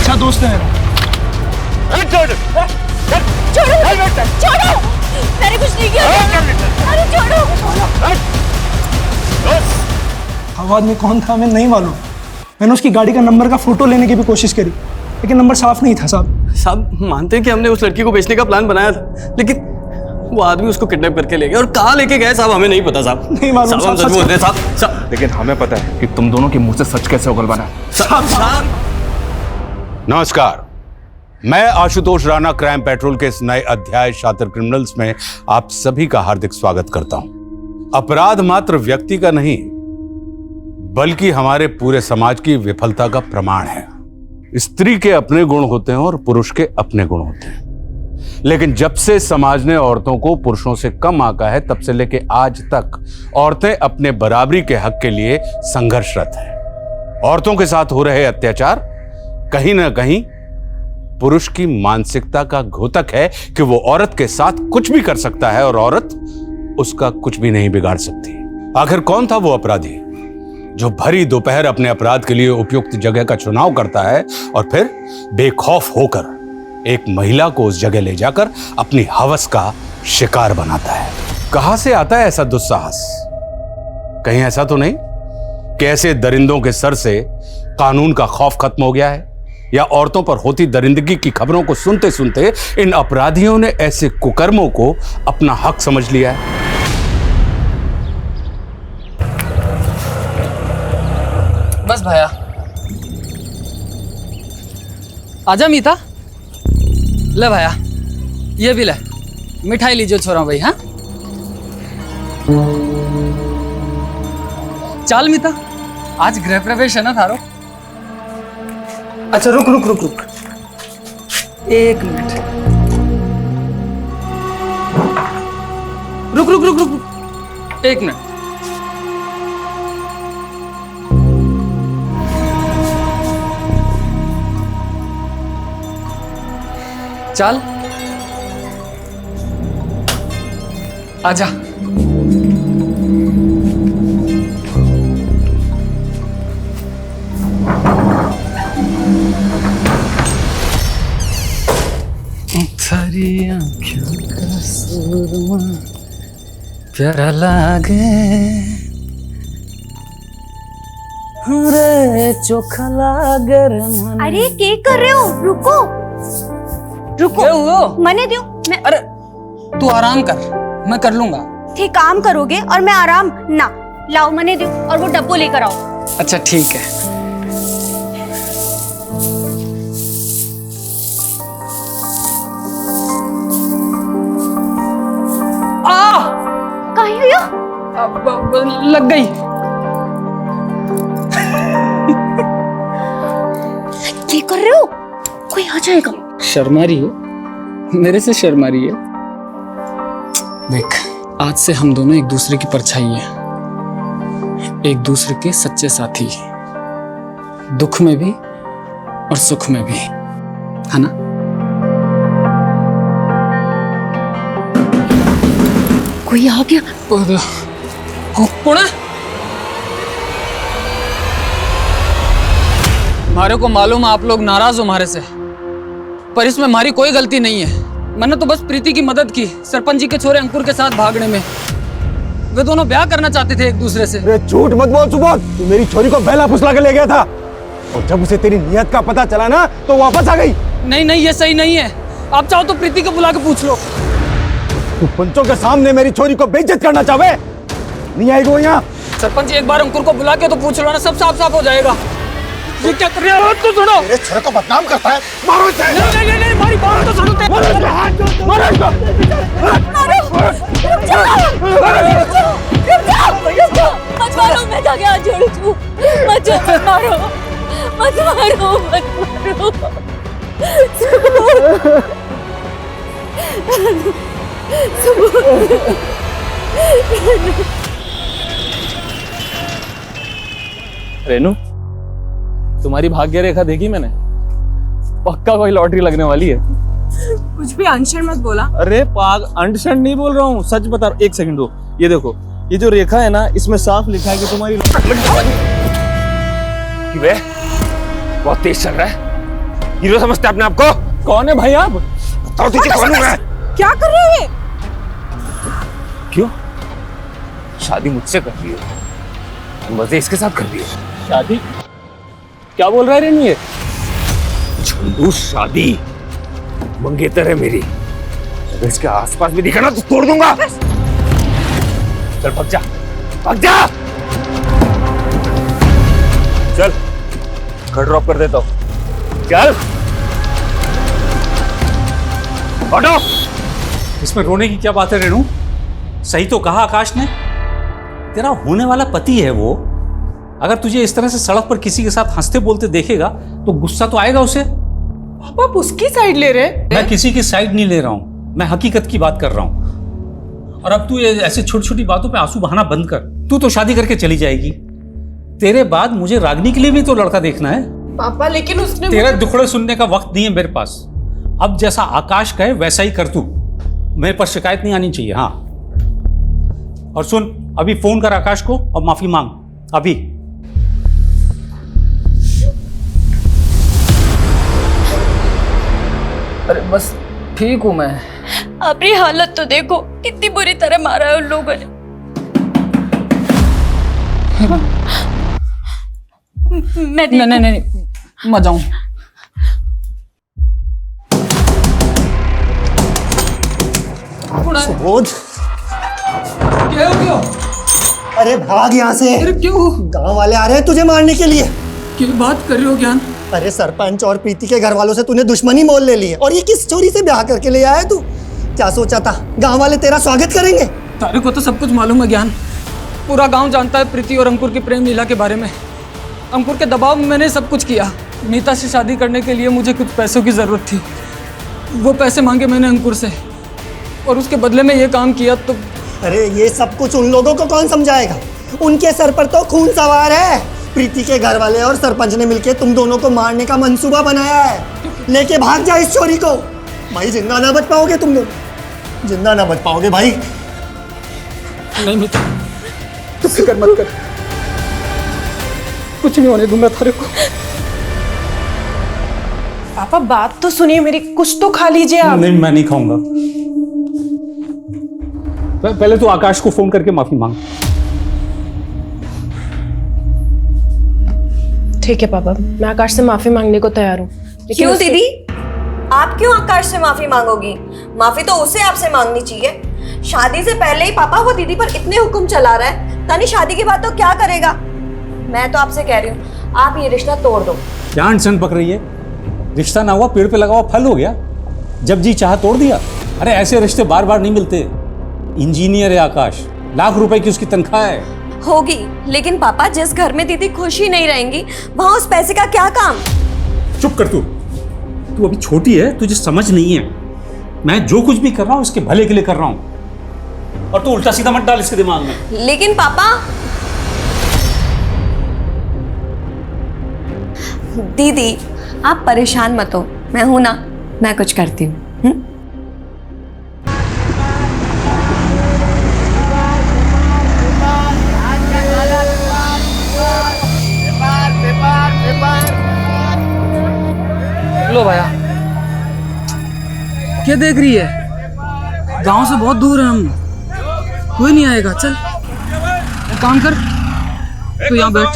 अच्छा दोस्त है मेरा। छोड़ो, छोड़ो, मैंने कुछ नहीं किया। अरे छोड़ो। वो आदमी कौन था हमें नहीं मालूम। मैंने उसकी गाड़ी का नंबर का फोटो लेने की भी कोशिश करी, लेकिन नंबर साफ नहीं था साहब। साहब मानते हैं कि हमने उस लड़की को बेचने का प्लान बनाया था, लेकिन वो आदमी उसको किडनैप करके ले गया। और कहाँ लेके गए साहब हमें नहीं पता साहब। नहीं मालूम साहब, हम सच बोलते हैं साहब। लेकिन हमें पता है कि तुम दोनों के मुंह से सच कैसे उगल बना। साहब नमस्कार, मैं आशुतोष राणा क्राइम पेट्रोल के इस नए अध्याय शातिर क्रिमिनल्स में आप सभी का हार्दिक स्वागत करता हूं। अपराध मात्र व्यक्ति का नहीं, बल्कि हमारे पूरे समाज की विफलता का प्रमाण है। स्त्री के अपने गुण होते हैं और पुरुष के अपने गुण होते हैं, लेकिन जब से समाज ने औरतों को पुरुषों से कम आंका है, तब से लेके आज तक औरतें अपने बराबरी के हक के लिए संघर्षरत हैं। औरतों के साथ हो रहे अत्याचार कहीं ना कहीं पुरुष की मानसिकता का घोतक है कि वो औरत के साथ कुछ भी कर सकता है और औरत उसका कुछ भी नहीं बिगाड़ सकती। आखिर कौन था वो अपराधी जो भरी दोपहर अपने अपराध के लिए उपयुक्त जगह का चुनाव करता है और फिर बेखौफ होकर एक महिला को उस जगह ले जाकर अपनी हवस का शिकार बनाता है? कहां से आता है ऐसा दुस्साहस? कहीं ऐसा तो नहीं कि ऐसे दरिंदों के सर से कानून का खौफ खत्म हो गया है, या औरतों पर होती दरिंदगी की खबरों को सुनते सुनते इन अपराधियों ने ऐसे कुकर्मों को अपना हक समझ लिया है? बस भैया, आजा मीता। ले भैया, ये भी ले, मिठाई लीजिए छोरा भाई। हाँ चल मीता, आज गृह प्रवेश है ना थारो। अच्छा रुक रुक रुक रुक, एक मिनट, रुक रुक रुक रुक रुक, एक मिनट। चल आजा। थारी आँखों का सुरमा प्यारा लागे, रे चोखा लागे रे मन। अरे क्या कर रहे हो? रुको रुको, क्या हुआ? मने दो। मैं अरे तू आराम कर, मैं कर लूंगा। थे काम करोगे और मैं आराम ना। लाओ मने दो और वो डब्बो लेकर आओ। अच्छा ठीक है। कहीं हुई हो? लग गई। क्या कर रहे हो? कोई आ जाएगा। शर्मा रही हो, मेरे से शर्मा रही है। देख, आज से हम दोनों एक दूसरे की परछाई हैं, एक दूसरे के सच्चे साथी, दुख में भी और सुख में भी, है ना? कोई आ गया। कौन है? हमारे को मालूम है आप लोग नाराज हो हमारे से, पर इसमें हमारी कोई गलती नहीं है। मैंने तो बस प्रीति की मदद की, सरपंच जी के छोरे अंकुर के साथ भागने में। वे दोनों ब्याह करना चाहते थे एक दूसरे से। अरे झूठ मत बोल सुबोध, तू मेरी छोरी को बेला फुसला के ले गया था और जब उसे तेरी नियत का पता चला ना तो वापस आ गई। नहीं नहीं, ये सही नहीं है। आप चाहो तो प्रीति को बुला के पूछ लो। तू पंचों के सामने मेरी छोरी को बेइज्जत करना चाहे? नहीं आएगी वो यहाँ। सरपंच जी, एक बार अंकुर को बुला के तो पूछ लो ना, सब साफ साफ हो जाएगा। ये क्या कर रहे हो? तो सुनो, मेरे छोरे को बदनाम करता है। मारो इसे। नहीं नहीं नहीं, हमारी बात तो सुनो। मारो इसको, हाथ जोड़, मारो इसको। रुक जाओ, मत मारो, मैं जाके हाथ जोड़ू तू। मत मारो, मत मारो, मत मारो। रेनू, तुम्हारी भाग्य रेखा देखी मैंने, पक्का कोई लॉटरी लगने वाली है। कुछ भी अनशन मत बोला। अरे पाग, अंडरस्टैंड नहीं बोल रहा हूँ, सच बता रहा हूँ। एक सेकंड दो, ये देखो, ये जो रेखा है ना, इसमें साफ लिखा है कि तुम्हारी बहुत तेज चल रहा है। हीरो समझते अपने आप को? कौन है भाई आप? बताओ तुझे कौन हूं मैं? क्या कर रहे हो ये? क्यों? शादी मुझसे कर रही हो, मजे इसके साथ कर रही हो। शादी? क्या बोल रहा है रेनू ये? झुंडू शादी मंगेतर है मेरी। अगर इसके आसपास भी दिखा ना तो तोड़ दूंगा। चल भाग जा, भाग जा। चल घर ड्रॉप कर देता हूं। चल ऑटो। इसमें रोने की क्या बात है रेणु? सही तो कहा आकाश ने, तेरा होने वाला पति है वो। अगर तुझे इस तरह से सड़क पर किसी के साथ हंसते बोलते देखेगा तो गुस्सा तो आएगा उसे। पापा आप उसकी साइड ले रहे? मैं किसी की साइड नहीं ले रहा हूं, मैं हकीकत की बात कर रहा हूं। और अब तू ये ऐसे छोटी छोटी बातों पे आंसू बहाना बंद कर। तू तो शादी करके चली जाएगी, तेरे बाद मुझे रागनी के लिए भी तो लड़का देखना है। पापा लेकिन उसने तेरा दुखड़े सुनने का वक्त नहीं है मेरे पास। अब जैसा आकाश कहे वैसा ही कर तू, मेरे पास शिकायत नहीं आनी चाहिए। हाँ, और सुन, अभी फोन कर आकाश को और माफी मांग अभी। अरे बस ठीक हूँ मैं। अपनी हालत तो देखो, कितनी बुरी तरह मारा है उन लोगों ने। मैं नहीं नहीं नहीं, मत जाऊं। सुबोध, क्या हो गया? अरे भाग यहाँ से। अरे क्यों? गांव वाले आ रहे हैं तुझे मारने के लिए। क्या बात कर रहे हो ज्ञान? अरे सरपंच और प्रीति के घर वालों से तूने दुश्मनी मोल ले ली है, और ये किस चोरी से ब्याह करके ले आया तू? क्या सोचा था गांव वाले तेरा स्वागत करेंगे? तारे को तो सब कुछ मालूम है ज्ञान। पूरा गांव जानता है प्रीति और अंकुर की प्रेम लीला के बारे में। अंकुर के दबाव में मैंने सब कुछ किया। नीता से शादी करने के लिए मुझे कुछ पैसों की जरूरत थी, वो पैसे मांगे मैंने अंकुर से, और उसके बदले में ये काम किया। तो अरे ये सब कुछ उन लोगों को कौन समझाएगा? उनके सर पर तो खून सवार है। प्रीति के घर वाले और सरपंच ने मिलकर तुम दोनों को मारने का मंसूबा बनाया है। लेके भाग जा इस चोरी को। भाई जिंदा ना बच पाओगे तुम लोग, जिंदा ना बच पाओगे भाई। नहीं मित्र, तू फिक्र मत कर, कुछ नहीं होने दूंगा तारे को। पापा बात तो सुनिए मेरी, कुछ तो खा लीजिए आप। नहीं, मैं नहीं खाऊंगा। पहले तो आकाश को फोन करके माफी मांग। ठीक है पापा, मैं आकाश से माफी मांगने को तैयार हूँ। क्यों दीदी, आप क्यों आकाश से माफी मांगोगी? माफी तो उसे आपसे मांगनी चाहिए। शादी से पहले ही पापा वो दीदी पर इतने हुक्म चला रहा है, तानी शादी के बाद तो क्या करेगा? मैं तो आपसे कह रही हूँ, आप ये रिश्ता तोड़ दो। क्या अड़चन पक रही है? रिश्ता ना हुआ, पेड़ पे लगा हुआ फल हो गया। जब जी चाह तोड़ दिया। अरे ऐसे रिश्ते बार बार नहीं मिलते। इंजीनियर है आकाश, लाख रुपए की उसकी तनख्वाह है। होगी, लेकिन पापा जिस घर में दीदी खुश ही नहीं रहेंगी वहां उस पैसे का क्या काम? चुप कर तू अभी छोटी है, तुझे समझ नहीं है। मैं जो कुछ भी कर रहा हूँ इसके भले के लिए कर रहा हूँ, और तू उल्टा सीधा मत डाल इसके दिमाग में। लेकिन पापा, दीदी आप परेशान मत हो, मैं हूं ना, मैं कुछ करती हूँ। लो भैया, क्या देख रही है? गांव से बहुत दूर है हम, कोई नहीं आएगा। चल एक काम कर, तू यहाँ बैठ,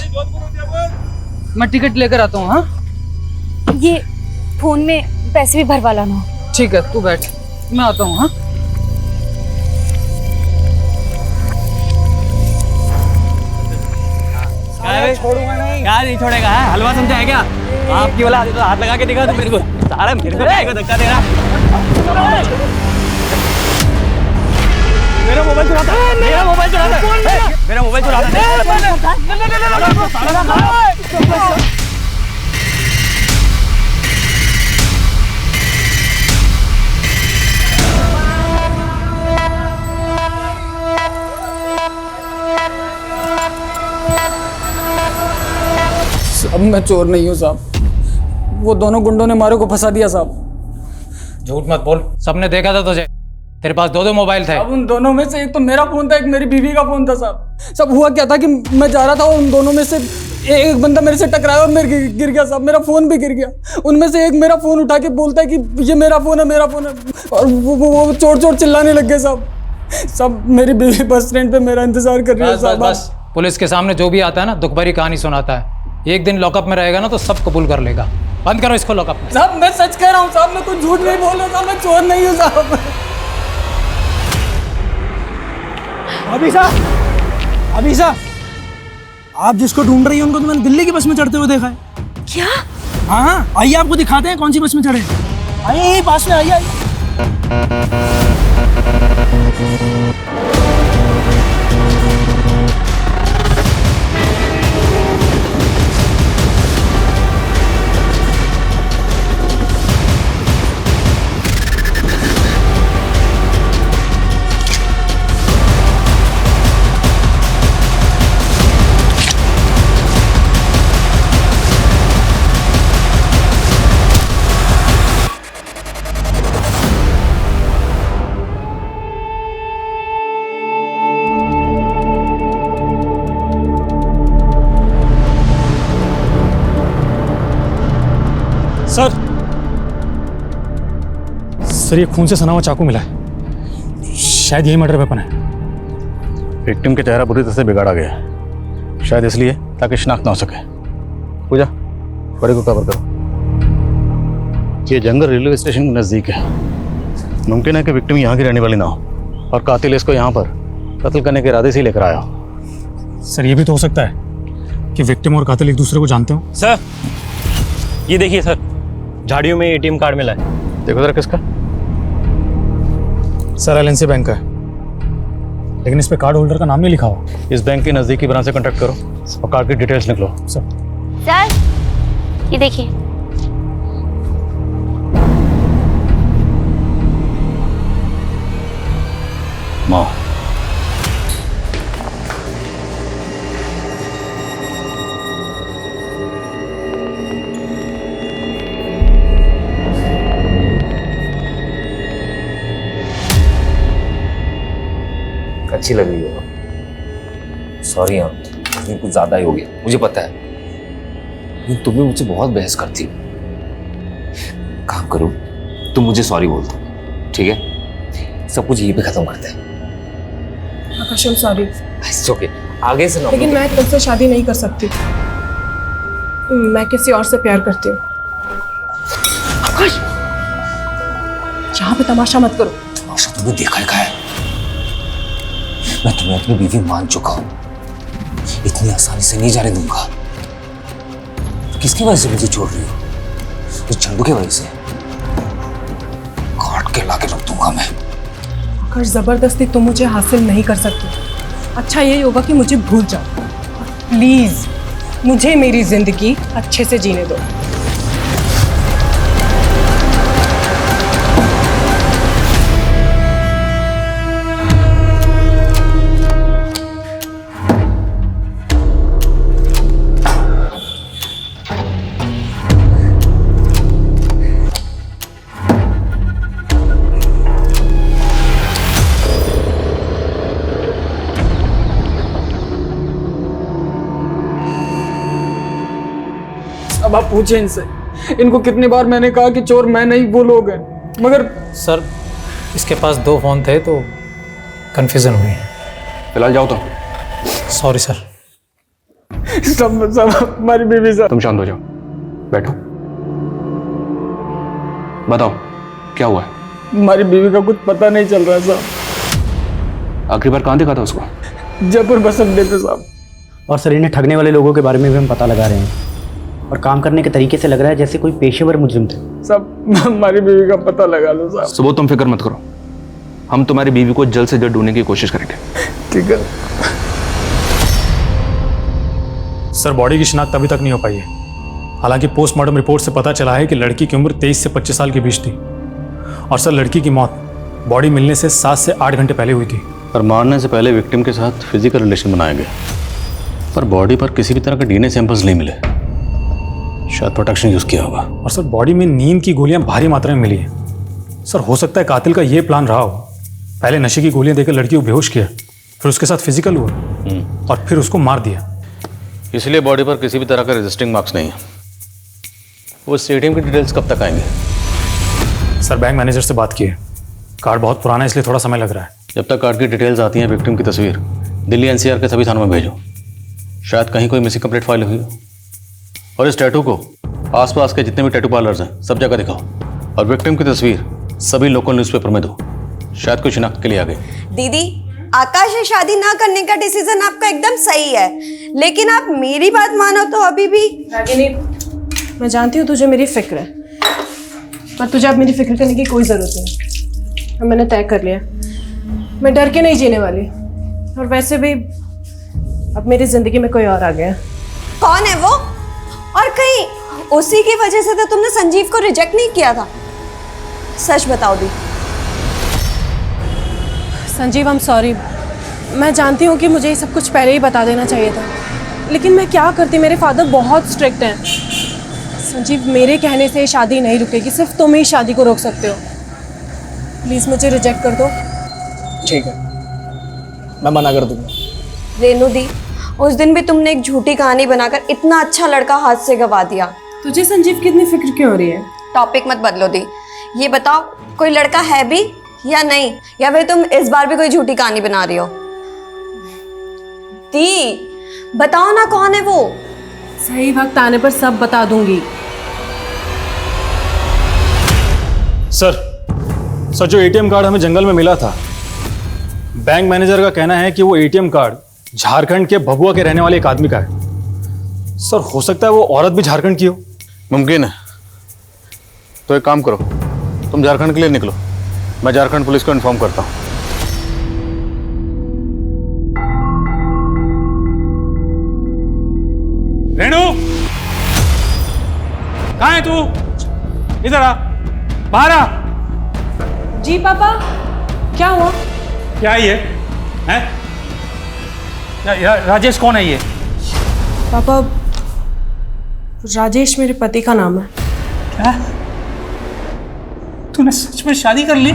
मैं टिकट लेकर आता हूँ। हाँ, ये फोन में पैसे भी भरवा लाना। ठीक है, तू बैठ, मैं आता हूँ। हाँ, छोड़ूंगा नहीं। क्या नहीं छोड़ेगा? है हलवा समझा है क्या? आपकी वाला तो हाथ लगा के दिखा तो मेरे को सारा मेरे को धक्का दे रहा। मेरा मोबाइल चुराता है, मेरा मोबाइल चुराता है, मेरा मोबाइल चुराता है। अब मैं चोर नहीं हूँ साहब, वो दोनों गुंडों ने मारो को फंसा दिया साहब। झूठ मत बोल, सबने देखा था तुझे, तेरे पास दो मोबाइल थे। अब उन दोनों में से एक तो मेरा फोन था, एक मेरी बीवी का फोन था साहब। सब हुआ क्या था कि मैं जा रहा था और उन दोनों में से एक बंदा मेरे से टकराया और मेरे गिर गया साहब, मेरा फोन भी गिर गया। उनमें से एक मेरा फोन उठा के बोलता है कि ये मेरा फोन है, मेरा फोन है, और वो चोर चोर चिल्लाने लग गए साहब। सब मेरी बीवी बस स्टैंड पे मेरा इंतजार कर रही है साहब। बस पुलिस के सामने जो भी आता है ना दुख भरी कहानी सुनाता है। एक दिन लॉकअप में रहेगा ना तो सब कबूल कर लेगा। बंद करो इसको लॉकअप में। साहब मैं सच कह रहा हूँ साहब, मैं कुछ झूठ नहीं बोल रहा साहब, मैं चोर नहीं हूँ साहब। अभी साहब आप जिसको ढूंढ रही हैं उनको तो मैंने दिल्ली की बस में चढ़ते हुए देखा है। क्या? हाँ आइए आपको दिखाते हैं कौन सी बस में चढ़े। आइए पास में आइए। सर ये खून से सना हुआ चाकू मिला है, शायद यही मर्डर वेपन है। विक्टिम का चेहरा बुरी तरह से बिगाड़ा गया है, शायद इसलिए ताकि शिनाख्त ना हो सके। पूजा बड़े को कवर करो। ये जंगल रेलवे स्टेशन के नज़दीक है। मुमकिन है कि विक्टिम यहाँ की रहने वाली ना हो और कातिल इसको यहाँ पर कत्ल करने के इरादे से ही लेकर आया हो। सर ये भी तो हो सकता है कि विक्टिम और कातिल एक दूसरे को जानते हो। सर ये देखिए सर, झाड़ियों में एटीएम कार्ड मिला है। देखो जरा किसका। सर एलएनसी बैंक का है, लेकिन इस पे कार्ड होल्डर का नाम नहीं लिखा हो। इस बैंक की नज़दीकी ब्रांच से कांटेक्ट करो और कार्ड की डिटेल्स निकलो। सर ये देखिए। माँ अच्छी लग रही हो। सॉरी हाँ, कुछ ज्यादा ही हो गया, मुझे पता है। लेकिन तुम भी मुझसे बहुत बहस करती हो। काम करो, तुम मुझे सॉरी बोल दो, ठीक है? सब कुछ यहीं पे खत्म करते हैं। आकाश सॉरी। इट्स ओके, आगे से ना। लेकिन मैं तुमसे शादी नहीं कर सकती, मैं किसी और से प्यार करती हूँ। आकाश यहाँ पे तमाशा मत करो। तमाशा तुमने देखा ही है। मैं तुम्हें अपनी बीवी मान चुका हूं, इतनी आसानी से नहीं जाने दूंगा। किसकी वजह से मुझे छोड़ रही हो? इस चंदू की वजह से काट के लाके रख दूंगा मैं। आकाश जबरदस्ती तुम मुझे हासिल नहीं कर सकते। अच्छा यही होगा कि मुझे भूल जाओ। प्लीज मुझे मेरी जिंदगी अच्छे से जीने दो। अब आप पूछे इनसे, इनको कितनी बार मैंने कहा कि चोर मैं नहीं वो लोग हैं, मगर सर इसके पास 2 फोन थे तो कंफ्यूजन हुई। फिलहाल जाओ तो। Sorry sir. सब हमारी बीवी साहब। तुम शांत हो जाओ, बैठो, बताओ क्या हुआ है? हमारी बीवी का कुछ पता नहीं चल रहा है साहब। आखिरी बार कहाँ देखा था उसको? जयपुर बस अड्डे पे साहब। और सर इन्हें ठगने वाले लोगों के बारे में भी हम पता लगा रहे हैं और काम करने के तरीके से लग रहा है जैसे कोई पेशेवर मुजरिम थे। सब हमारी बीवी का पता लगा लो साहब। सुबह तुम फिक्र मत करो, हम तुम्हारी बीवी को जल्द से जल्द ढूंढने की कोशिश करेंगे। ठीक है सर बॉडी की शिनाख्त अभी तक नहीं हो पाई है। हालांकि पोस्टमार्टम रिपोर्ट से पता चला है कि लड़की की उम्र 23 से 25 साल के बीच थी और सर लड़की की मौत बॉडी मिलने से 7 से 8 घंटे पहले हुई थी। और मारने से पहले विक्टिम के साथ फिजिकल रिलेशन बनाया गया, पर बॉडी पर किसी भी तरह का डीएनए सैंपल्स नहीं मिले। शायद प्रोटेक्शन यूज किया होगा। और सर बॉडी में नींद की गोलियां भारी मात्रा में मिली हैं। सर हो सकता है कातिल का ये प्लान रहा हो, पहले नशे की गोलियां देकर लड़की को बेहोश किया, फिर उसके साथ फिजिकल हुआ और फिर उसको मार दिया। इसलिए बॉडी पर किसी भी तरह का रजिस्टरिंग मार्क्स नहीं है। वो एटीएम की डिटेल्स कब तक आएंगे? सर बैंक मैनेजर से बात की है, कार्ड बहुत पुराना है इसलिए थोड़ा समय लग रहा है। जब तक कार्ड की डिटेल्स आती हैं, विक्टिम की तस्वीर दिल्ली एनसीआर के सभी थानों में भेजो। शायद कहीं कोई मिसिंग कंप्लेंट फाइल हुई हो। और इस टैटू को आसपास के जितने भी टैटू पार्लर्स हैं सब जगह दिखाओ। और विक्टिम की तस्वीर सभी लोकल न्यूज़पेपर में दो, शायद कोई शिनाख्त के लिए आ गई। दीदी, आकाश से शादी ना करने का डिसीजन आपका एकदम सही है, लेकिन आप मेरी बात मानो तो अभी भी। रागिनी, मैं जानती हूँ तुझे मेरी फिक्र है, पर तुझे अब मेरी फिक्र करने की कोई ज़रूरत नहीं। अब मैंने तय कर लिया, मैं डर के नहीं जीने वाली। और वैसे भी अब मेरी ज़िंदगी में कोई और आ गया। कौन है वो? और कहीं उसी की वजह से तो तुमने संजीव को रिजेक्ट नहीं किया था? सच बताओ दी। Sanjeev, I am sorry. मैं जानती हूँ कि मुझे ये सब कुछ पहले ही बता देना चाहिए था, लेकिन मैं क्या करती, मेरे फादर बहुत स्ट्रिक्ट हैं। संजीव, मेरे कहने से शादी नहीं रुकेगी, सिर्फ तुम ही शादी को रोक सकते हो। प्लीज़ मुझे रिजेक्ट कर दो। ठीक है, मैं मना कर दूंगा। रेनू दी, उस दिन भी तुमने एक झूठी कहानी बनाकर इतना अच्छा लड़का हाथ से गवा दिया। तुझे संजीव की इतनी फिक्र क्यों हो रही है? टॉपिक मत बदलो दी। ये बताओ, कोई लड़का है भी या नहीं, या फिर तुम इस बार भी कोई झूठी कहानी बना रही हो? दी, बताओ ना कौन है वो। सही वक्त आने पर सब बता दूंगी। सर जो एटीएम कार्ड हमें जंगल में मिला था, बैंक मैनेजर का कहना है कि वो एटीएम कार्ड झारखंड के भभुआ के रहने वाले एक आदमी का है। सर हो सकता है वो औरत भी झारखंड की हो। मुमकिन है। तो एक काम करो, तुम झारखंड के लिए निकलो, मैं झारखंड पुलिस को इन्फॉर्म करता हूँ। रेणु, कहाँ है तू? इधर आ, बाहर आ। जी पापा, क्या हुआ? क्या ये है? राजेश कौन है ये? पापा, राजेश मेरे पति का नाम है। क्या? तूने सच में शादी कर ली?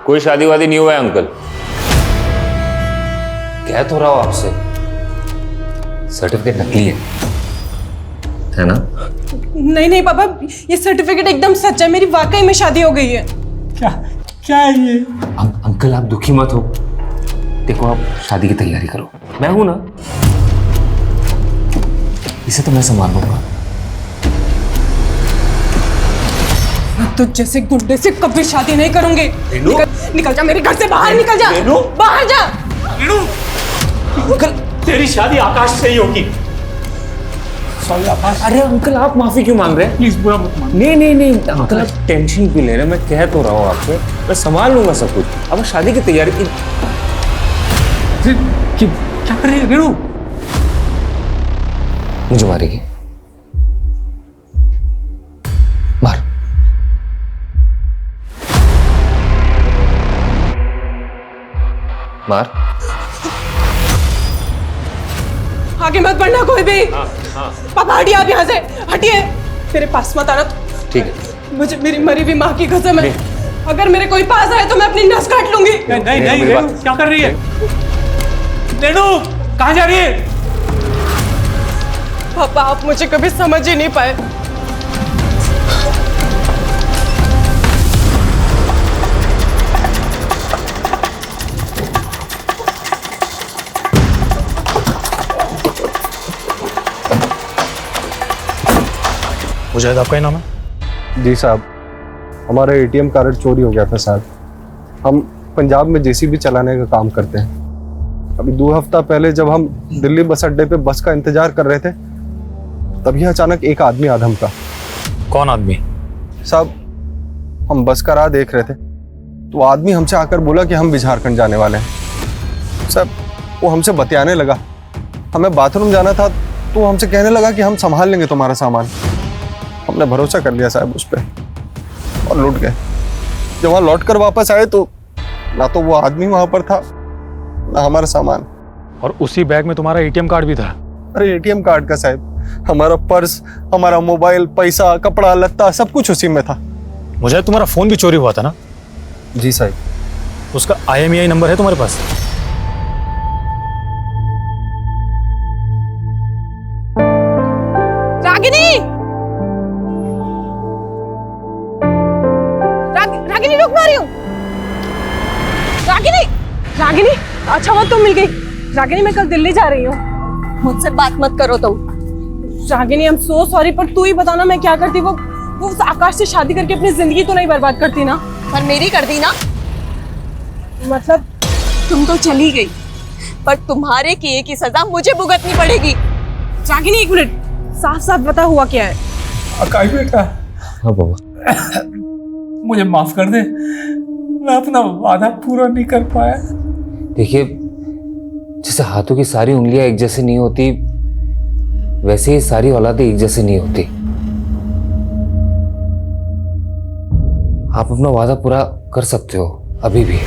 कोई शादी वादी नहीं हुआ है अंकल। कह तो रहा हूं आपसे, सर्टिफिकेट नकली है ना? नहीं नहीं पापा, ये सर्टिफिकेट एकदम सच है, मेरी वाकई में शादी हो गई है। क्या है ये? अंकल आप दुखी मत हो, देखो आप शादी की तैयारी करो, मैं हूं ना, इसे तो मैं संभाल लूंगा। तो जैसे गुंडे से कभी शादी नहीं करूंगी। निकल जा मेरे घर से, बाहर निकल जा, बाहर जा। अंकल, तेरी शादी आकाश से ही होगी। सॉरी आकाश। अरे अंकल आप माफी क्यों मांग रहे हैं? प्लीज बुरा मत मान। नहीं अंकल आप टेंशन क्यों ले रहे हैं? मैं कह तो रहा हूँ आपको, मैं संभाल लूंगा सब कुछ। अब शादी की तैयारी की। क्या कर रही है रेणु? मुझे मारेगी? मार। मार। आगे मत बढ़ना कोई भी। पापा हटिए आप यहाँ से, हटिए, मेरे पास मत आना। ठीक है। मुझे मेरी मरी हुई माँ की कसम है, अगर मेरे कोई पास आए तो मैं अपनी नस काट लूंगी। नहीं रेणु, क्या कर रही है? रेणु, कहाँ जा रही है? पापा आप मुझे कभी समझ ही नहीं पाए। मुजाहिद आपका ही नाम है? जी साहब, हमारा एटीएम कार्ड चोरी हो गया था साहब। हम पंजाब में जेसीबी चलाने का काम करते हैं। अभी 2 हफ्ता पहले जब हम दिल्ली बस अड्डे पे बस का इंतजार कर रहे थे, तभी अचानक एक आदमी आधम का। कौन आदमी? साहब, हम बस का राह देख रहे थे तो आदमी हमसे आकर बोला कि हम भी झारखंड जाने वाले हैं। साहब, वो हमसे बतियाने लगा। हमें बाथरूम जाना था तो हमसे कहने लगा कि हम संभाल लेंगे तुम्हारा सामान। हमने भरोसा कर लिया साहब उस पर और लौट गए। जब वहाँ लौट कर वापस आए तो ना तो वो आदमी वहां पर था ना हमारा सामान। और उसी बैग में तुम्हारा एटीएम कार्ड भी था? अरे एटीएम कार्ड का साहब, हमारा पर्स, हमारा मोबाइल, पैसा, कपड़ा लत्ता सब कुछ उसी में था। मुझे तुम्हारा फोन भी चोरी हुआ था ना? जी साहब। उसका IMEI नंबर है तुम्हारे पास? रागिनी, अच्छा हुआ तुम मिल गई। रागिनी, मैं कल दिल्ली जा रही हूँ। मुझसे बात मत करो तुम। Ragini, I am so sorry, पर तू ही बताना मैं क्या करती। वो उस आकाश से शादी करके अपनी जिंदगी तो नहीं बर्बाद करती ना? पर मेरी कर दी ना। मतलब तुम तो चली गई, पर तुम्हारे किए की सजा मुझे भुगतनी पड़ेगी। रागिनी, एक मिनट, साफ साफ बता हुआ क्या है? आकाश बेटा, हाँ बाबा, मुझे माफ कर दे, मैं अपना वादा पूरा नहीं कर पाया। देखिए, जैसे हाथों की सारी उंगलियां एक जैसी नहीं होती, वैसे ही सारी औलादें एक जैसी नहीं होती। आप अपना वादा पूरा कर सकते हो अभी भी।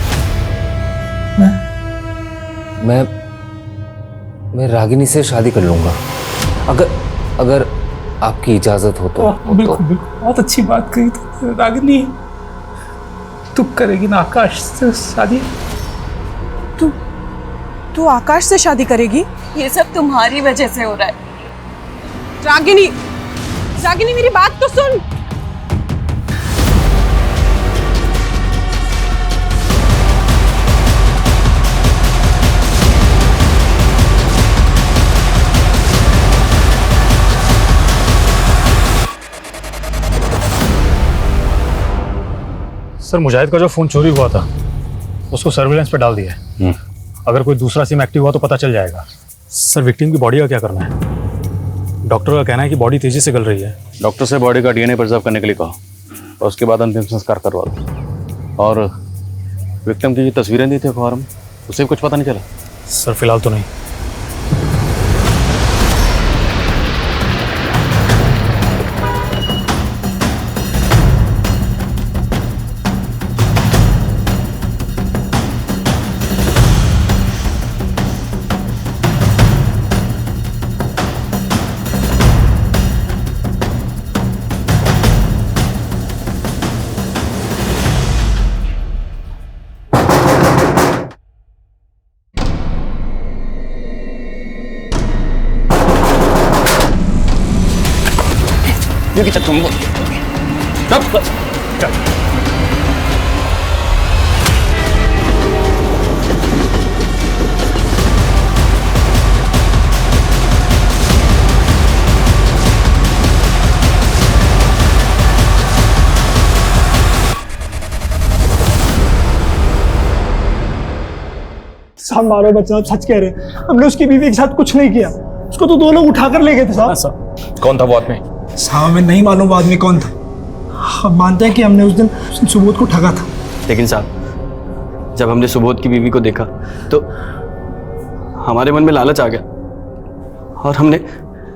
मैं रागिनी से शादी कर लूंगा, अगर आपकी इजाजत हो तो। बिल्कुल बिल्कुल, बहुत अच्छी बात कही तो। रागिनी, तू करेगी ना आकाश से शादी? तू आकाश से शादी करेगी? ये सब तुम्हारी वजह से हो रहा है। रागिनी, रागिनी, मेरी बात तो सुन। सर, मुजाहिद का जो फ़ोन चोरी हुआ था उसको सर्विलेंस पे डाल दिया है। अगर कोई दूसरा सिम एक्टिव हुआ तो पता चल जाएगा। सर, विक्टिम की बॉडी का क्या करना है? डॉक्टर का कहना है कि बॉडी तेजी से गल रही है। डॉक्टर से बॉडी का डीएनए प्रिजर्व करने के लिए कहा और उसके बाद अंतिम संस्कार करवा दो। और विक्टिम की जो तस्वीरें दी थी अखबार में, उससे भी कुछ पता नहीं चला? सर, फिलहाल तो नहीं। 여기 자 좀 साहब मारो बच्चा, आप सच कह रहे हैं। हमने उसकी बीवी के साथ कुछ नहीं किया, उसको तो 2 लोग उठाकर ले गए थे साहब। कौन था वो आदमी? साहब, हमें नहीं मालूम वो आदमी कौन था। हम मानते हैं कि हमने उस दिन सुबोध को ठगा था। लेकिन साहब, जब हमने सुबोध की बीवी को देखा तो हमारे मन में लालच आ गया और हमने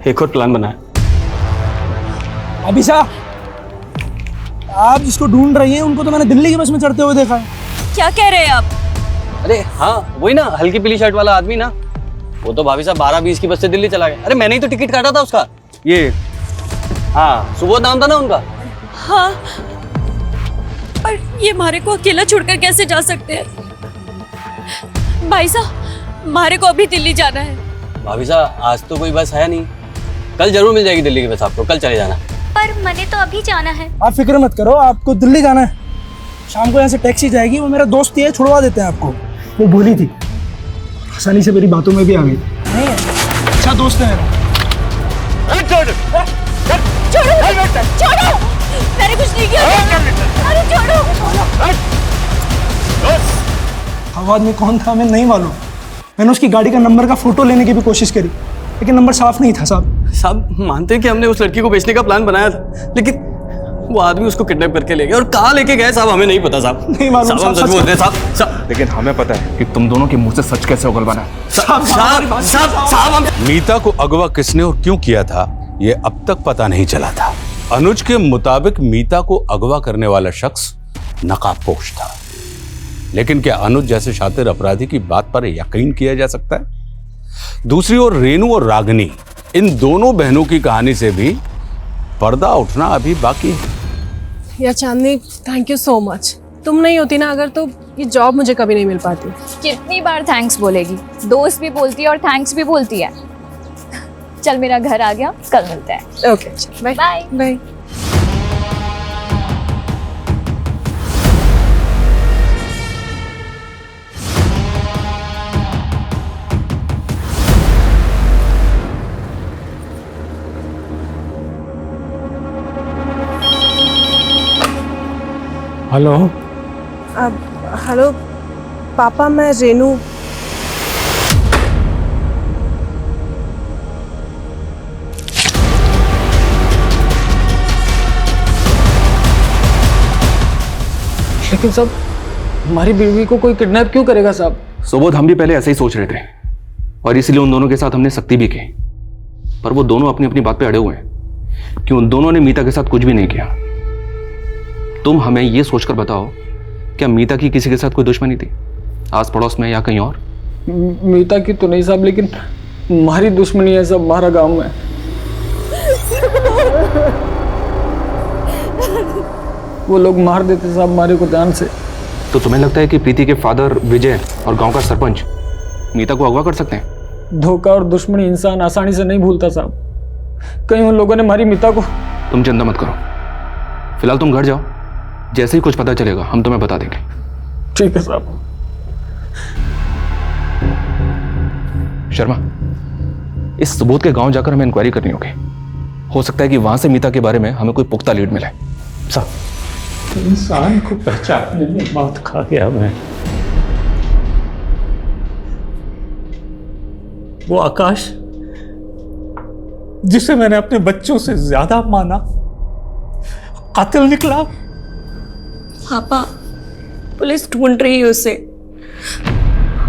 एक और प्लान बनाया। अभी साहब, आप जिसको ढूंढ रही हैं उनको तो मैंने दिल्ली की बस में चढ़ते हुए देखा है। क्या कह रहे हैं आप? अरे हाँ, वही ना हल्की पीली शर्ट वाला आदमी ना, वो तो भाभी साहब 12:20 की बस से दिल्ली चला गया। अरे मैंने ही तो टिकट काटा था उसका। ये हाँ, सुबोध नाम था ना उनका। हाँ, पर ये मारे को अकेला छोड़कर कैसे जा सकते हैं? भाई साहब, मारे को अभी दिल्ली जाना है। भाभी साहब, आज तो कोई बस है नहीं, कल जरूर मिल जाएगी दिल्ली की बस आपको, कल चले जाना। पर मैंने तो अभी जाना है। आप फिक्र मत करो, आपको दिल्ली जाना है। शाम को यहाँ से टैक्सी जाएगी, वो मेरा दोस्त ही है, छुड़वा देते हैं आपको। वो बोली थी, आसानी से मेरी बातों में भी आ गई। नहीं है, अच्छा दोस्त है मेरा। छोड़ो, छोड़ो, मैंने कुछ नहीं किया। अरे छोड़ो। वो आदमी कौन था हमें नहीं मालूम। मैंने उसकी गाड़ी का नंबर का फोटो लेने की भी कोशिश करी, लेकिन नंबर साफ नहीं था साहब। साहब, मानते हैं कि हमने उस लड़की को बेचने का प्लान बनाया था, लेकिन वो आदमी उसको किडनैप करके ले गया। और कहाँ लेके गए साहब हमें नहीं पता साहब। नहीं मालूम साहब, हम सच बोल रहे हैं साहब। लेकिन हमें पता है कि तुम दोनों के मुंह से सच कैसे उगल बना है। साहब, मीता को अगवा किसने और क्यों किया था, यह अब तक पता नहीं चला था। अनुज के मुताबिक मीता को अगवा करने वाला शख्स नकाबपोश था, लेकिन क्या अनुज जैसे शातिर अपराधी की बात पर यकीन किया जा सकता है? दूसरी ओर रेनू और रागिनी, इन दोनों बहनों की कहानी से भी पर्दा उठना अभी बाकी है। या चांदनी, थैंक यू सो मच। तुम नहीं होती ना अगर, तो ये जॉब मुझे कभी नहीं मिल पाती। कितनी बार थैंक्स बोलेगी? दोस्त भी बोलती है और थैंक्स भी बोलती है। चल, मेरा घर आ गया, कल मिलते हैं। Okay, bye bye bye. Hello. Hello papa, मैं रेनू। लेकिन साहब, हमारी बीवी को कोई किडनैप क्यों करेगा साहब? सुबोध, हम भी पहले ऐसे ही सोच रहे थे और इसीलिए उन दोनों के साथ हमने सख्ती भी की, पर वो दोनों अपनी अपनी बात पे अड़े हुए हैं कि उन दोनों ने मीता के साथ कुछ भी नहीं किया। तुम हमें ये सोचकर बताओ, क्या मीता की किसी के साथ कोई दुश्मनी थी, आस पड़ोस में या कहीं और? मीता की तो नहीं साहब, लेकिन हमारी दुश्मनी है सब हमारा गांव में। वो लोग मार देते साहब हमारे को जान से। तो तुम्हें लगता है कि प्रीति के फादर विजय और गांव का सरपंच मीता को अगवा कर सकते हैं? धोखा और दुश्मनी इंसान आसानी से नहीं भूलता साहब। कहीं उन लोगों ने हमारी मीता को। तुम चिंता मत करो, फिलहाल तुम घर जाओ, जैसे ही कुछ पता चलेगा हम तुम्हें बता देंगे। ठीक है साहब। शर्मा, इस सुबोध के गांव जाकर हमें इंक्वायरी करनी होगी। हो सकता है कि वहां से मीता के बारे में हमें कोई पुख्ता लीड मिले। साहब, इंसान को पहचानने में मौत खा गया मैं। वो आकाश जिसे मैंने अपने बच्चों से ज्यादा माना, कातिल निकला। पापा, पुलिस ढूंढ रही है उसे,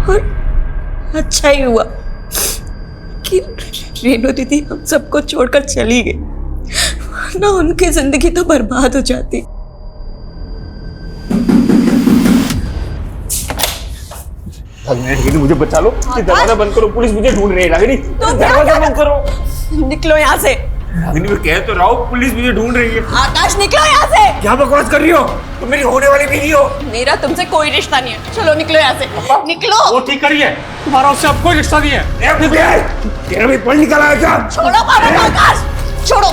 और अच्छा ही हुआ कि रेनू दीदी हम सबको छोड़कर चली गई, वरना उनकी जिंदगी तो बर्बाद हो जाती। मुझे बचा लो, दरवाजा बंद करो, पुलिस मुझे ढूंढ रही है। रागिनी, दरवाजा बंद करो। निकलो यहाँ से। रागिनी, मैं कह तो रहा हूँ, पुलिस मुझे ढूंढ रही है। आकाश, निकलो यहाँ से। क्या बकवास कर रही हो? तुम मेरी होने वाली बीवी हो। मेरा तुमसे कोई रिश्ता नहीं है, चलो निकलो यहाँ से। निकलो। वो ठीक करिए, तुम्हारा उससे अब कोई रिश्ता नहीं है। तेरा भी पढ़ निकला है क्या? छोड़ो पापा को, आकाश छोड़ो।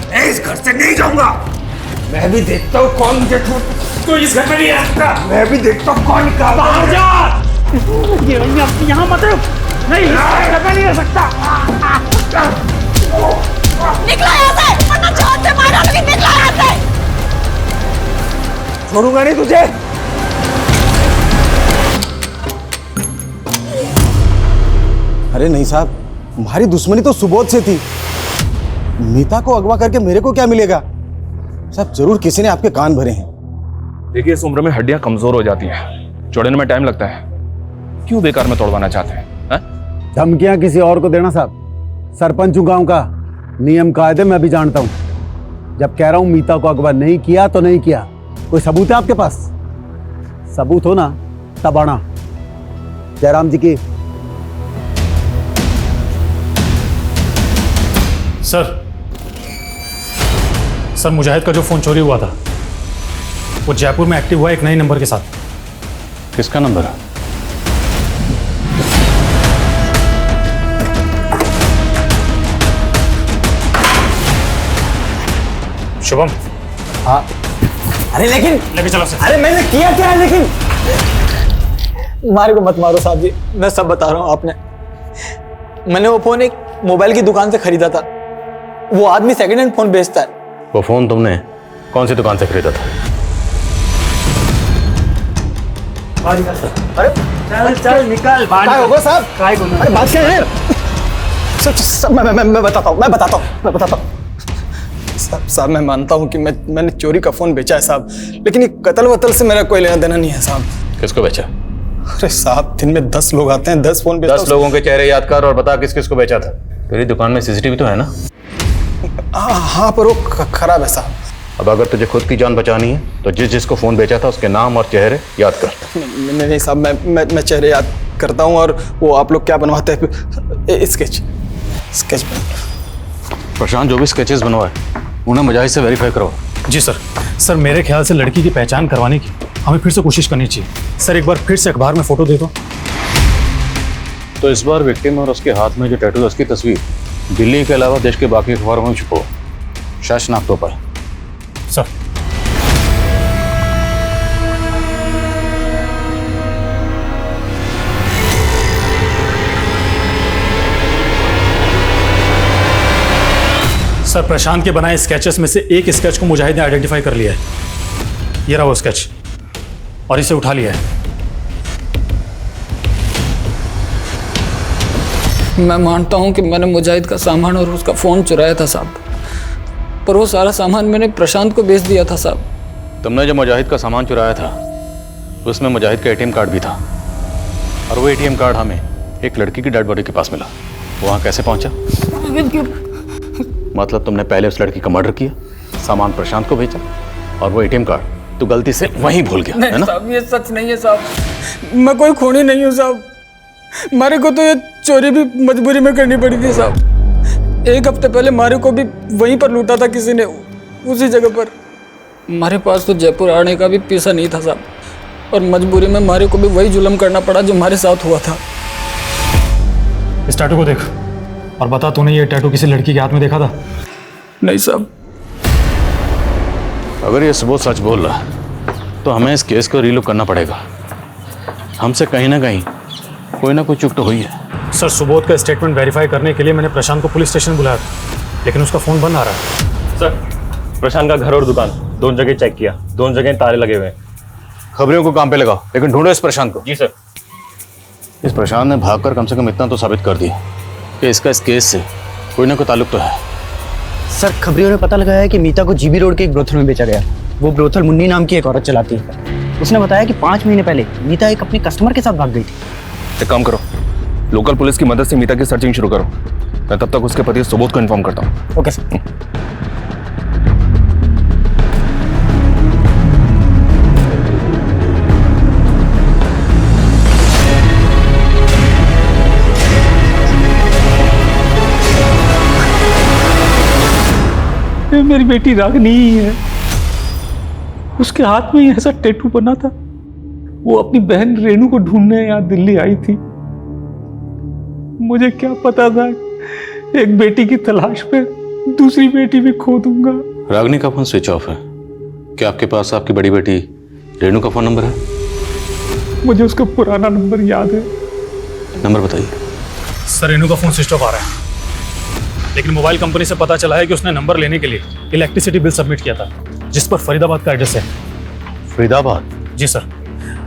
मैं इस घर से नहीं जाऊंगा। मैं भी देखता हूँ कौन मुझे तो इस घर में नहीं रखता। मैं भी देखता हूँ कौन निकाल। बाहर जा। यहाँ मत रुक। नहीं, घर में नहीं रह सकता। निकलो यहाँ से, वरना जान से मार डालूंगी। निकलो यहाँ से। छोड़ूंगा नहीं तुझे। अरे नहीं साहब, हमारी दुश्मनी तो सुबोध से थी। मीता को अगवा करके मेरे को क्या मिलेगा? साहब, जरूर किसी ने आपके कान भरे हैं। देखिए, इस उम्र में हड्डियां कमजोर हो जाती हैं, जोड़ने में टाइम लगता है। क्यों बेकार में तोड़वाना चाहते हैं? धमकियां किसी और को देना साहब। सरपंच हूं गांव का, नियम कायदे मैं भी जानता हूं। जब कह रहा हूं मीता को अगवा नहीं किया तो नहीं किया। कोई सबूत है आपके पास? सबूत हो ना तब आना। जयराम जी की। सर, मुजाहिद का जो फोन चोरी हुआ था वो जयपुर में एक्टिव हुआ एक नए नंबर के साथ। किसका नंबर है? शुभम। हाँ। अरे लेकिन लेके चलो सर। अरे मैंने किया क्या है? लेकिन मारे को मत मारो साहब जी, मैं सब बता रहा हूँ। आपने मैंने वो फोन एक मोबाइल की दुकान से खरीदा था। वो आदमी सेकंड हैंड फोन बेचता है। वो फोन तुमने कौन सी दुकान से खरीदा था? अरे चल निकल। क्या होगा साहब? अरे बात क्या है? मैं बताता हूँ। साहब, मैं मानता हूँ कि मैंने चोरी का फोन बेचा है साहब, लेकिन ये कत्ल वतल से मेरा कोई लेना देना नहीं है साहब। किसको बेचा? अरे साहब, दिन में 10 लोग आते हैं, 10 फोन बेचता हूं। 10 लोगों के चेहरे याद कर और बता किस किस को बेचा था। तेरी दुकान में सीसीटीवी तो है ना? हाँ, पर वो खराब है साहब। अब अगर तुझे खुद की जान बचानी है तो जिसको फोन बेचा था उसके नाम और चेहरे याद कर। नहीं साहब, मैं चेहरे याद करता हूँ। और वो आप लोग क्या बनवाते हैं? स्केच प्रशांत, जो भी स्केचेस बनवाए उन्हें मुजाहिद से वेरीफाई करो। जी सर, मेरे ख्याल से लड़की की पहचान करवाने की हमें फिर से कोशिश करनी चाहिए। सर, एक बार फिर से अखबार में फोटो दे दो। तो इस बार विक्टिम और उसके हाथ में जो टैटू है उसकी तस्वीर दिल्ली के अलावा देश के बाकी अखबारों में छुपो। शासनाक तो पर सर। सर, प्रशांत के बनाए स्केचेस में से एक स्केच को मुजाहिद ने आइडेंटिफाई कर लिया है। ये रहा वो स्केच, और इसे उठा लिया है। मैं मानता हूँ कि मैंने मुजाहिद का सामान और उसका फ़ोन चुराया था साहब, पर वो सारा सामान मैंने प्रशांत को बेच दिया था साहब। तुमने जो मुजाहिद का सामान चुराया था उसमें मुजाहिद का एटीएम कार्ड भी था, और वो एटीएम कार्ड हमें एक लड़की की डेड बॉडी के पास मिला। वहाँ कैसे पहुँचा? मतलब तुमने पहले उस लड़की का मर्डर किया, सामान प्रशांत को भेजा, और वो एटीएम कार्ड तो गलती से वहीं भूल गया, है नहीं ना? साहब, ये सच नहीं है साहब, मैं कोई खूनी नहीं हूँ साहब। मारे को तो ये चोरी भी मजबूरी में करनी पड़ी थी साहब। 1 हफ्ते पहले मारे को भी वहीं पर लूटा था किसी ने, उसी जगह पर। हमारे पास तो जयपुर आने का भी पैसा नहीं था साहब, और मजबूरी में मारे को भी वही जुल्म करना पड़ा जो हमारे साथ हुआ था। इस टैटू को देख और बता, तूने ये टैटू किसी लड़की के हाथ में देखा था? नहीं साहब। अगर ये सुबोध सच बोल रहा है तो हमें इस केस को रीलुक करना पड़ेगा। हमसे कहीं ना कहीं कोई ना कोई चूक तो हुई है। सर, सुबोध का स्टेटमेंट वेरीफाई करने के लिए मैंने प्रशांत को पुलिस स्टेशन बुलाया था, लेकिन उसका फ़ोन बंद आ रहा है। सर, प्रशांत का घर और दुकान दोनों जगह चेक किया, दोनों जगह ताले लगे हुए हैं। खबरियों को काम पे लगाओ, लेकिन ढूंढो इस प्रशांत को। जी सर। इस प्रशांत ने भागकर कम से कम इतना तो साबित कर दिया कि इसका इस केस से कोई ना कोई ताल्लुक तो है। सर, खबरियों ने पता लगाया है कि मीता को जीबी रोड के एक ब्रोथल में बेचा गया। वो ब्रोथल मुन्नी नाम की एक औरत चलाती है। उसने बताया कि 5 महीने पहले मीता एक अपने कस्टमर के साथ भाग गई थी। एक काम करो, लोकल पुलिस की मदद से मीता की सर्चिंग शुरू करो। मैं तब तक उसके पति सुबोध को इन्फॉर्म करता हूँ। Okay sir. मेरी बेटी रागनी ही है, उसके हाथ में ही ऐसा टैटू बना था। वो अपनी बहन रेनू को ढूंढने यहाँ दिल्ली आई थी। मुझे क्या पता था एक बेटी की तलाश में दूसरी बेटी भी खो दूंगा। रागनी का फोन स्विच ऑफ है। क्या आपके पास आपकी बड़ी बेटी रेनू का फोन नंबर है? मुझे उसका पुराना नंबर याद है। नंबर बताइए। सर, रेनू का फ़ोन स्विच ऑफ आ रहा है, लेकिन मोबाइल कंपनी से पता चला है कि उसने नंबर लेने के लिए इलेक्ट्रिसिटी बिल सबमिट किया था, जिस पर फरीदाबाद का एड्रेस है। फरीदाबाद? जी सर।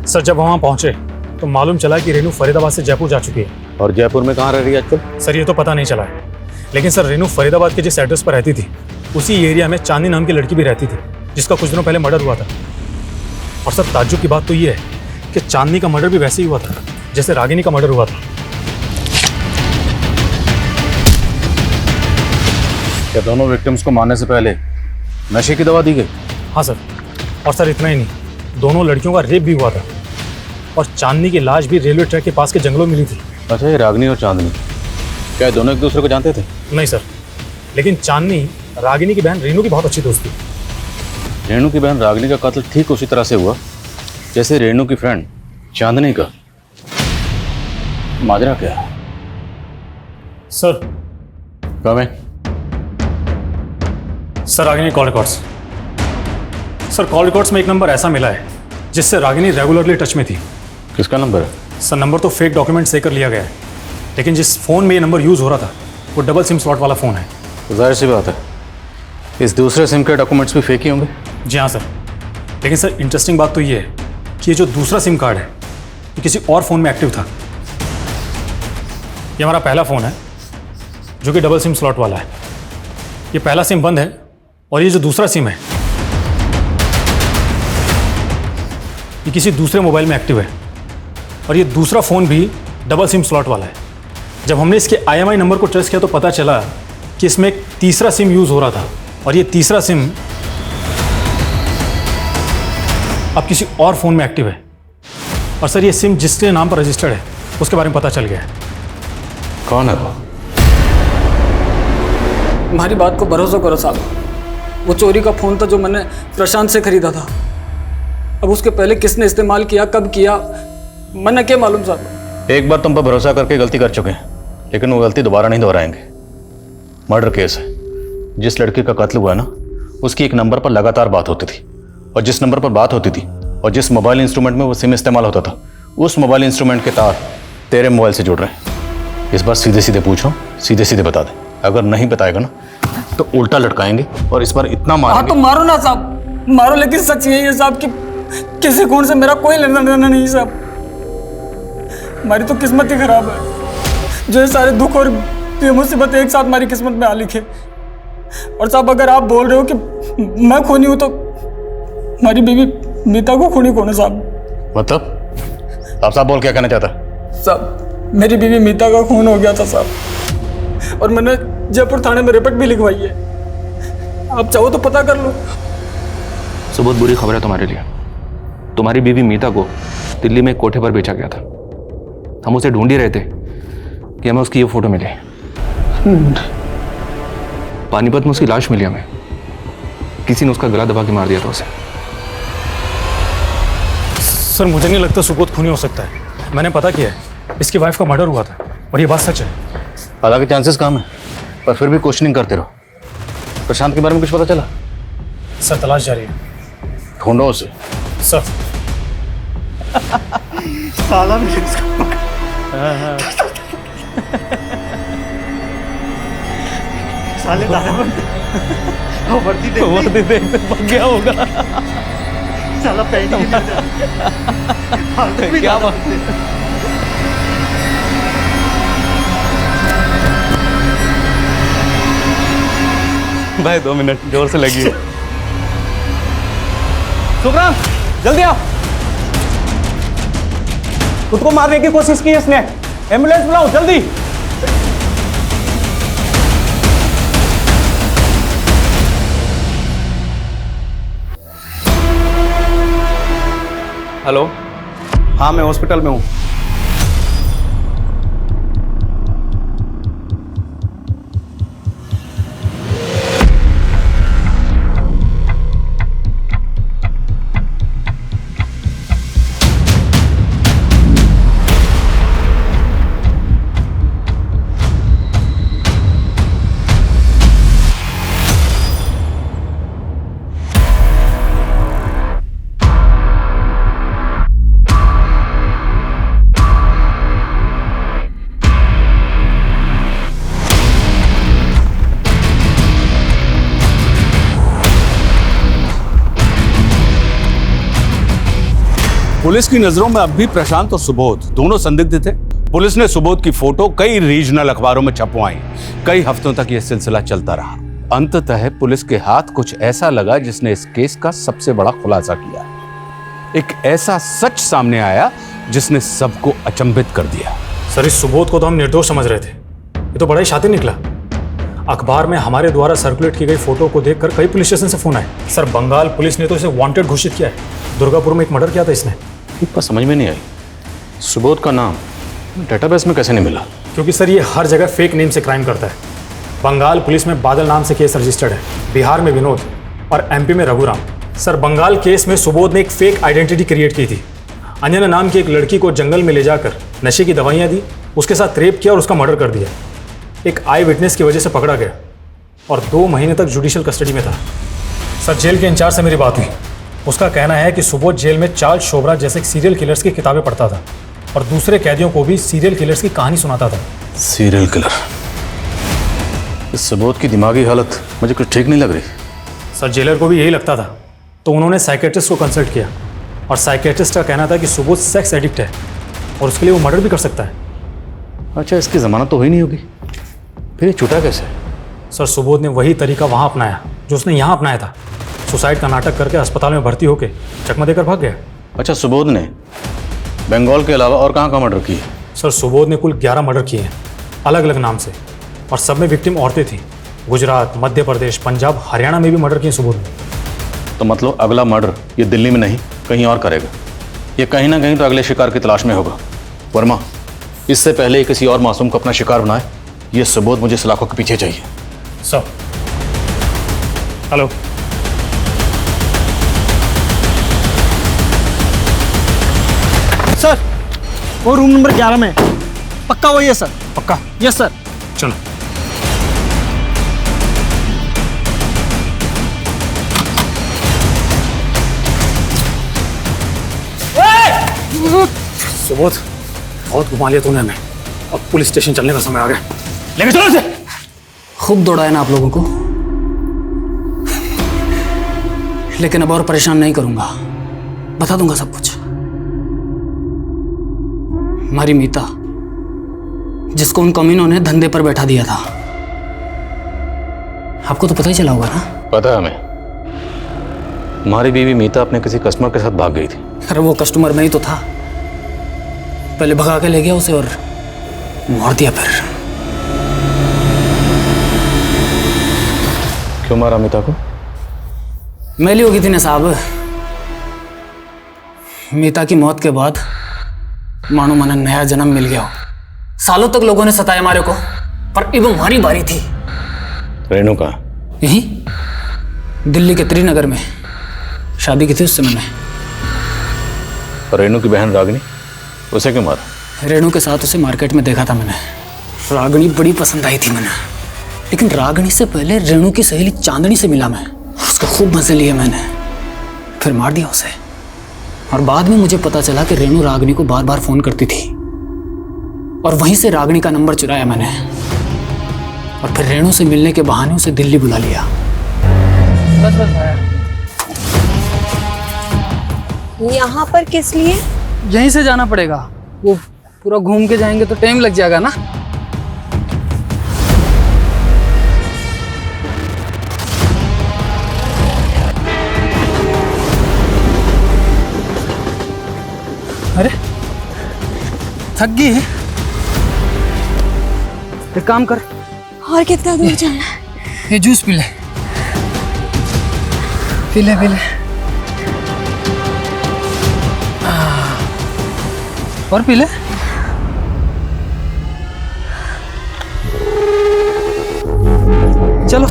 सर, जब वहाँ पहुँचे तो मालूम चला कि रेनू फरीदाबाद से जयपुर जा चुकी है। और जयपुर में कहाँ रह रही है आजकल? सर, ये तो पता नहीं चला है, लेकिन सर रेनू फरीदाबाद के जिस एड्रेस पर रहती थी उसी एरिया में चांदनी नाम की लड़की भी रहती थी, जिसका कुछ दिनों पहले मर्डर हुआ था। और सर, ताज्जुब की बात तो ये है कि चांदनी का मर्डर भी वैसे ही हुआ था जैसे रागिनी का मर्डर हुआ था। क्या दोनों विक्टिम्स को मारने से पहले नशे की दवा दी गई? हाँ सर। और सर, इतना ही नहीं, दोनों लड़कियों का रेप भी हुआ था, और चांदनी की लाश भी रेलवे ट्रैक के पास के जंगलों में मिली थी। अच्छा, ये रागनी और चांदनी क्या दोनों एक दूसरे को जानते थे? नहीं सर, लेकिन चांदनी रागिनी की बहन रेनू की बहुत अच्छी दोस्त थी। रेनू की बहन रागनी का कत्ल ठीक उसी तरह से हुआ जैसे रेनू की फ्रेंड चांदनी का। माजरा क्या है? Sir, come sir, Ragini call records. Sir, call records में एक नंबर ऐसा मिला है जिससे रागिनी रेगुलरली टच में थी। किसका नंबर है? सर, नंबर तो फेक डॉक्यूमेंट से कर लिया गया है, लेकिन जिस फ़ोन में ये नंबर यूज़ हो रहा था वो डबल सिम स्लॉट वाला फ़ोन है। तो जाहिर सी बात है इस दूसरे सिम के डॉक्यूमेंट्स भी फेक ही होंगे। जी हाँ सर, लेकिन सर इंटरेस्टिंग बात तो ये है कि ये जो दूसरा सिम कार्ड है ये किसी और फ़ोन में एक्टिव था। ये हमारा पहला फ़ोन है जो कि डबल सिम स्लॉट वाला है। ये पहला सिम बंद है, और ये जो दूसरा सिम है ये किसी दूसरे मोबाइल में एक्टिव है, और ये दूसरा फ़ोन भी डबल सिम स्लॉट वाला है। जब हमने इसके IMI नंबर को ट्रेस किया तो पता चला कि इसमें एक तीसरा सिम यूज़ हो रहा था, और ये तीसरा सिम अब किसी और फ़ोन में एक्टिव है। और सर, ये सिम जिसके नाम पर रजिस्टर्ड है उसके बारे में पता चल गया है। कौन है वो? हमारी बात को भरोसा करो साहब, वो चोरी का फ़ोन था जो मैंने प्रशांत से खरीदा था। अब उसके पहले किसने इस्तेमाल किया, कब किया, मैंने क्या मालूम साहब। एक बार तुम पर भरोसा करके गलती कर चुके हैं, लेकिन वो गलती दोबारा नहीं दोहराएंगे। मर्डर केस है। जिस लड़की का कत्ल हुआ ना, उसकी एक नंबर पर लगातार बात होती थी, और जिस नंबर पर बात होती थी और जिस मोबाइल इंस्ट्रूमेंट में वो सिम इस्तेमाल होता था, उस मोबाइल इंस्ट्रूमेंट के तार तेरे मोबाइल से जुड़ रहे हैं। इस बार सीधे सीधे पूछो, सीधे सीधे बता दे। अगर नहीं बताएगा ना तो उल्टा लटकाएंगे, और इस बार इतना हाँ मारेंगे। तो मारो ना साहब, मारो, लेकिन सच यही है साहब कि किसी खून से मेरा कोई लेना देना नहीं साहब। हमारी तो किस्मत ही खराब है, जो ये सारे दुख और ये मुसीबत एक साथ हमारी किस्मत में आ लिखे। और साहब अगर आप बोल रहे हो कि मैं खूनी हूं तो हमारी बीवी मीता को खूनी कौन है साहब? मतलब आप साहब बोल क्या कहना चाहता? साहब मेरी बीवी मीता का खून हो गया था साहब, और मैंने जयपुर थाने में रिपोर्ट भी लिखवाई है। आप चाहो तो पता कर लो। सुबोध, बुरी खबर है तुम्हारे लिए। तुम्हारी बीवी मीता को दिल्ली में एक कोठे पर बेचा गया था। हम उसे ढूंढ ही रहे थे कि हमें उसकी ये फोटो मिली। पानीपत में उसकी लाश मिली हमें। किसी ने उसका गला दबा के मार दिया था उसे। सर मुझे नहीं लगता सुबोध खूनी हो सकता है। मैंने पता किया है, इसकी वाइफ का मर्डर हुआ था और ये बात सच है। हालांकि चांसेस कम है, पर फिर भी क्वेश्चनिंग करते रहो। प्रशांत के बारे में कुछ पता चला? सर तलाश जारी है। ढूंढो उसे। सर साला भी इसका साले वर्दी देख पक गया होगा। साला पहन क्या बात है। भाई 2 मिनट जोर से लगी। सुखराम जल्दी आओ। खुद को मारने की कोशिश की इसने। एम्बुलेंस बुलाओ जल्दी। हेलो, हाँ मैं हॉस्पिटल में हूँ। पुलिस की नजरों में अब भी प्रशांत और सुबोध दोनों संदिग्ध थे। पुलिस ने सुबोध की फोटो कई रीजनल अखबारों में छपवाई। कई हफ्तों तक यह सिलसिला चलता रहा। अंततः पुलिस के हाथ कुछ ऐसा लगा जिसने इस केस का सबसे बड़ा खुलासा किया। एक ऐसा सच सामने आया जिसने सबको अचंभित कर दिया। सर इस सुबोध को तो हम निर्दोष समझ रहे थे, ये तो बड़ा ही शातिर निकला। अखबार में हमारे द्वारा सर्कुलेट की गई फोटो को देखकर कई पुलिस स्टेशन से फोन आए। सर बंगाल पुलिस ने तो इसे वांटेड घोषित किया है। दुर्गापुर में एक मर्डर किया था इसने। पर समझ में नहीं आई, सुबोध का नाम डेटाबेस में कैसे नहीं मिला? क्योंकि सर ये हर जगह फेक नेम से क्राइम करता है। बंगाल पुलिस में बादल नाम से केस रजिस्टर्ड है, बिहार में विनोद और एमपी में रघुराम। सर बंगाल केस में सुबोध ने एक फेक आइडेंटिटी क्रिएट की थी। अंजना नाम की एक लड़की को जंगल में ले जाकर नशे की दवाइयाँ दी, उसके साथ रेप किया और उसका मर्डर कर दिया। एक आई विटनेस की वजह से पकड़ा गया और 2 महीने तक जुडिशियल कस्टडी में था। सर जेल के इंचार्ज से मेरी बात हुई। उसका कहना है कि सुबोध जेल में चार्ल्स शोभरा जैसे सीरियल किलर्स की किताबें पढ़ता था और दूसरे कैदियों को भी सीरियल किलर्स की कहानी सुनाता था। Serial killer? इस सुबोध की दिमागी हालत मुझे कुछ ठीक नहीं लग रही। सर जेलर को भी यही लगता था, तो उन्होंने साइकेट्रिस्ट को कंसल्ट किया और साइकेट्रिस्ट का कहना था कि सुबोध सेक्स एडिक्ट है और उसके लिए वो मर्डर भी कर सकता है। अच्छा, इसकी जमानत तो हुई नहीं होगी, फिर ये छूटा कैसे? सर सुबोध ने वही तरीका वहाँ अपनाया जो उसने यहाँ अपनाया था। सुसाइड का नाटक करके अस्पताल में भर्ती होकर चकमा देकर भाग गया। अच्छा, सुबोध ने बंगाल के अलावा और कहाँ मर्डर किए? सर सुबोध ने कुल 11 मर्डर किए हैं अलग अलग नाम से, और सब में विक्टिम औरतें थी। गुजरात, मध्य प्रदेश, पंजाब, हरियाणा में भी मर्डर किए सुबोध ने। तो मतलब अगला मर्डर ये दिल्ली में नहीं कहीं और करेगा। ये कहीं ना कहीं तो अगले शिकार की तलाश में होगा। वर्मा, इससे पहले ये किसी और मासूम को अपना शिकार बनाए, ये सुबोध मुझे सलाखों के पीछे चाहिए। सर हेलो, सर वो रूम नंबर 11 में है। पक्का वही है सर? पक्का? Yes sir. चलो। सुबोध बहुत घुमा लिया तूने हमें, अब पुलिस स्टेशन चलने का समय आ गया। लेके चलो इसे। खूब दौड़ाया ना आप लोगों को। लेकिन अब और परेशान नहीं करूंगा, बता दूंगा सब कुछ। हमारी मीता, जिसको उन कमीनों ने धंधे पर बैठा दिया था, आपको तो पता ही चला होगा ना? पता है हमें। हमारी बीवी मीता अपने किसी कस्टमर के साथ भाग गई थी। अरे वो कस्टमर में ही तो था, पहले भगा के ले गया उसे और मार दिया। फिर क्यों मारा मीता को? मैली हो गई थी ना साहब। मीता की मौत के बाद मानो मन नया जन्म मिल गया हो। सालों तक लोगों ने सताया हमारे को, पर अब हमारी बारी थी। रेनू कहाँ? यहीं दिल्ली के त्रिनगर में शादी की थी उससे मैंने। और रेनू की बहन रागिनी, उसे क्यों मारा? रेनू के साथ उसे मार्केट में देखा था मैंने। रागिनी बड़ी पसंद आई थी मैंने, लेकिन रागिनी से पहले रेनू की सहेली चांदनी से मिला मैं। उसके खूब मजे लिए मैंने, फिर मार दिया उसे। और बाद में मुझे पता चला कि रेनू रागिनी को बार बार फोन करती थी, और वहीं से रागिनी का नंबर चुराया मैंने, और फिर रेनू से मिलने के बहाने उसे दिल्ली बुला लिया। बस बस भाया। यहाँ पर किस लिए? यहीं से जाना पड़ेगा, वो पूरा घूम के जाएंगे तो टाइम लग जाएगा ना। अरे थक गई है, एक काम कर। और कितना दूर जाना है? ये जूस पी ले, पी ले, पी ले। और पी ले। चलो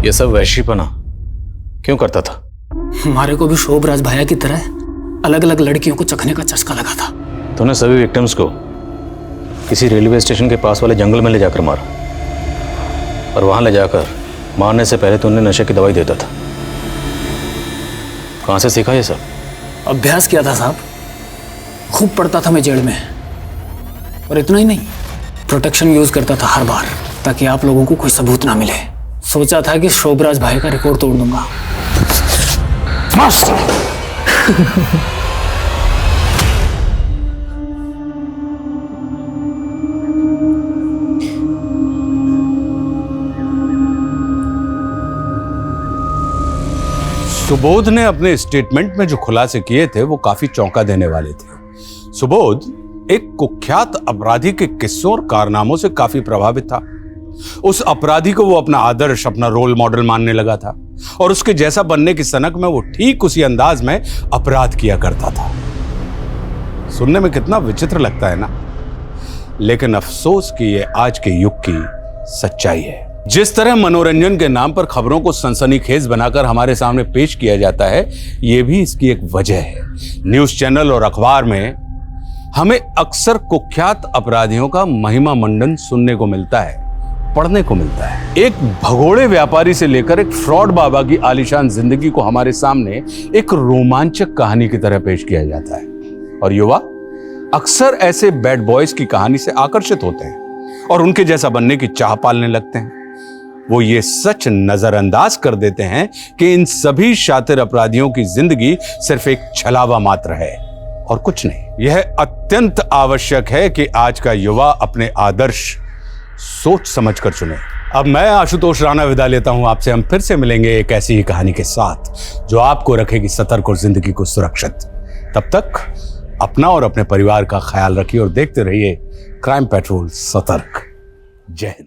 ये सब वैश्यपना क्यों करता था? हमारे को भी शोभराज भैया की तरह अलग अलग लड़कियों को चखने का चस्का लगा था। तूने सभी विक्टिम्स को किसी रेलवे स्टेशन के पास वाले जंगल में ले जाकर मारा, और वहां ले जाकर मारने से पहले तूने नशे की दवाई देता था। कहां से सीखा ये सब? अभ्यास किया था साहब, खूब पढ़ता था मैं जेल में। और इतना ही नहीं, प्रोटेक्शन यूज करता था हर बार, ताकि आप लोगों को कोई सबूत ना मिले। सोचा था कि शोभराज भाई का रिकॉर्ड तोड़ दूंगा। सुबोध ने अपने स्टेटमेंट में जो खुलासे किए थे वो काफी चौंका देने वाले थे। सुबोध एक कुख्यात अपराधी के किस्सों और कारनामों से काफी प्रभावित था। उस अपराधी को वो अपना आदर्श, अपना रोल मॉडल मानने लगा था, और उसके जैसा बनने की सनक में वो ठीक उसी अंदाज में अपराध किया करता था। सुनने में कितना विचित्र लगता है ना, लेकिन अफसोस कि ये आज के युग की सच्चाई है। जिस तरह मनोरंजन के नाम पर खबरों को सनसनीखेज बनाकर हमारे सामने पेश किया जाता है, ये भी इसकी एक वजह है। न्यूज चैनल और अखबार में हमें अक्सर कुख्यात अपराधियों का महिमा मंडन सुनने को मिलता है, पढ़ने को मिलता है। एक भगोड़े व्यापारी से लेकर एक फ्रॉड बाबा की आलीशान जिंदगी को हमारे सामने एक रोमांचक कहानी की तरह पेश किया जाता है, और युवा अक्सर ऐसे बैड बॉयज की कहानी से आकर्षित होते हैं और उनके जैसा बनने की चाह पालने लगते हैं। वो ये सच नजरअंदाज कर देते हैं कि इन सभी शातिर अपराधियों की जिंदगी सिर्फ एक छलावा मात्र है और कुछ नहीं। यह अत्यंत आवश्यक है कि आज का युवा अपने आदर्श सोच समझकर चुने। अब मैं आशुतोष राणा विदा लेता हूं आपसे। हम फिर से मिलेंगे एक ऐसी ही कहानी के साथ जो आपको रखेगी सतर्क और जिंदगी को सुरक्षित। तब तक अपना और अपने परिवार का ख्याल रखिए और देखते रहिए क्राइम पेट्रोल सतर्क। जय हिंद।